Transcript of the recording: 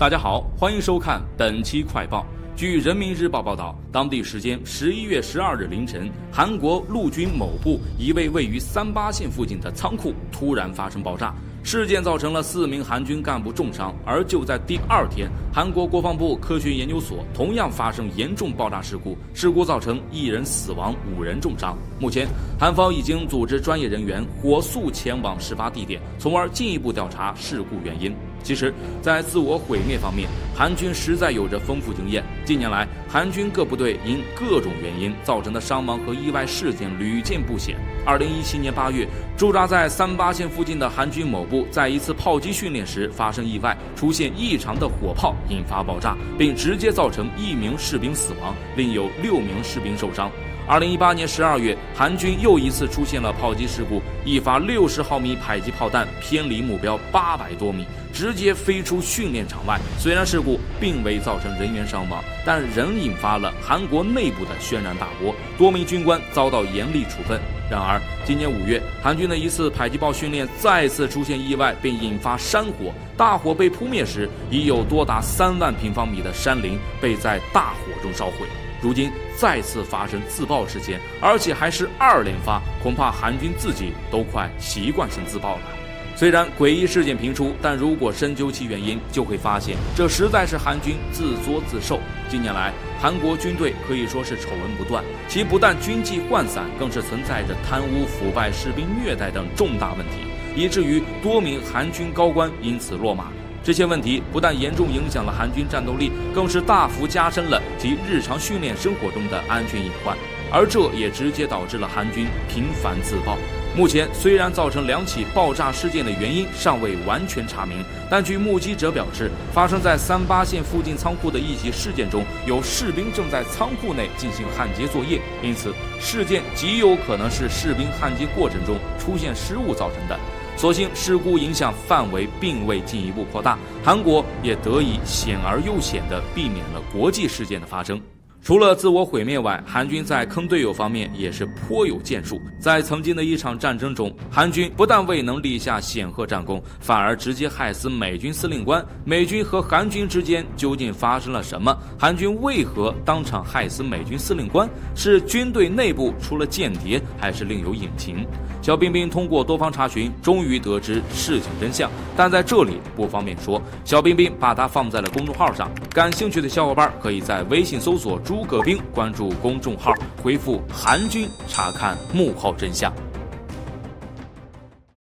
大家好，欢迎收看本期快报。据人民日报报道，当地时间11月12日凌晨，韩国陆军某部一位位于38线附近的仓库突然发生爆炸，事件造成了4名韩军干部重伤。而就在第2天，韩国国防部科学研究所同样发生严重爆炸事故，事故造成1人死亡，5人重伤。目前，韩方已经组织专业人员火速前往事发地点，从而进一步调查事故原因。其实，在自我毁灭方面，韩军实在有着丰富经验。近年来，韩军各部队因各种原因造成的伤亡和意外事件屡见不鲜。2017年8月，驻扎在38线附近的韩军某部在一次炮击训练时发生意外，出现异常的火炮，引发爆炸，并直接造成1名士兵死亡，另有6名士兵受伤。2018年12月，韩军又一次出现了炮击事故，一发60毫米迫击炮弹偏离目标800多米，直接飞出训练场外。虽然事故并未造成人员伤亡，但仍引发了韩国内部的轩然大波，多名军官遭到严厉处分。然而，今年5月，韩军的一次迫击炮训练再次出现意外，并引发山火。大火被扑灭时，已有多达3万平方米的山林被在大火中烧毁。如今再次发生自爆事件，而且还是2连发，恐怕韩军自己都快习惯性自爆了。虽然诡异事件频出，但如果深究其原因，就会发现这实在是韩军自作自受。近年来，韩国军队可以说是丑闻不断，其不但军纪涣散，更是存在着贪污腐败、士兵虐待等重大问题，以至于多名韩军高官因此落马。这些问题不但严重影响了韩军战斗力，更是大幅加深了其日常训练生活中的安全隐患，而这也直接导致了韩军频繁自爆。目前虽然造成2起爆炸事件的原因尚未完全查明，但据目击者表示，发生在38线附近仓库的一起事件中，有士兵正在仓库内进行焊接作业，因此事件极有可能是士兵焊接过程中出现失误造成的。所幸事故影响范围并未进一步扩大，韩国也得以险而又险地避免了国际事件的发生。除了自我毁灭外，韩军在坑队友方面也是颇有建树。在曾经的一场战争中，韩军不但未能立下显赫战功，反而直接害死美军司令官。美军和韩军之间究竟发生了什么？韩军为何当场害死美军司令官？是军队内部出了间谍，还是另有隐情？小彬彬通过多方查询，终于得知事情真相，但在这里不方便说。小彬彬把它放在了公众号上，感兴趣的小伙伴可以在微信搜索诸葛兵，关注公众号，回复韩军查看幕后真相。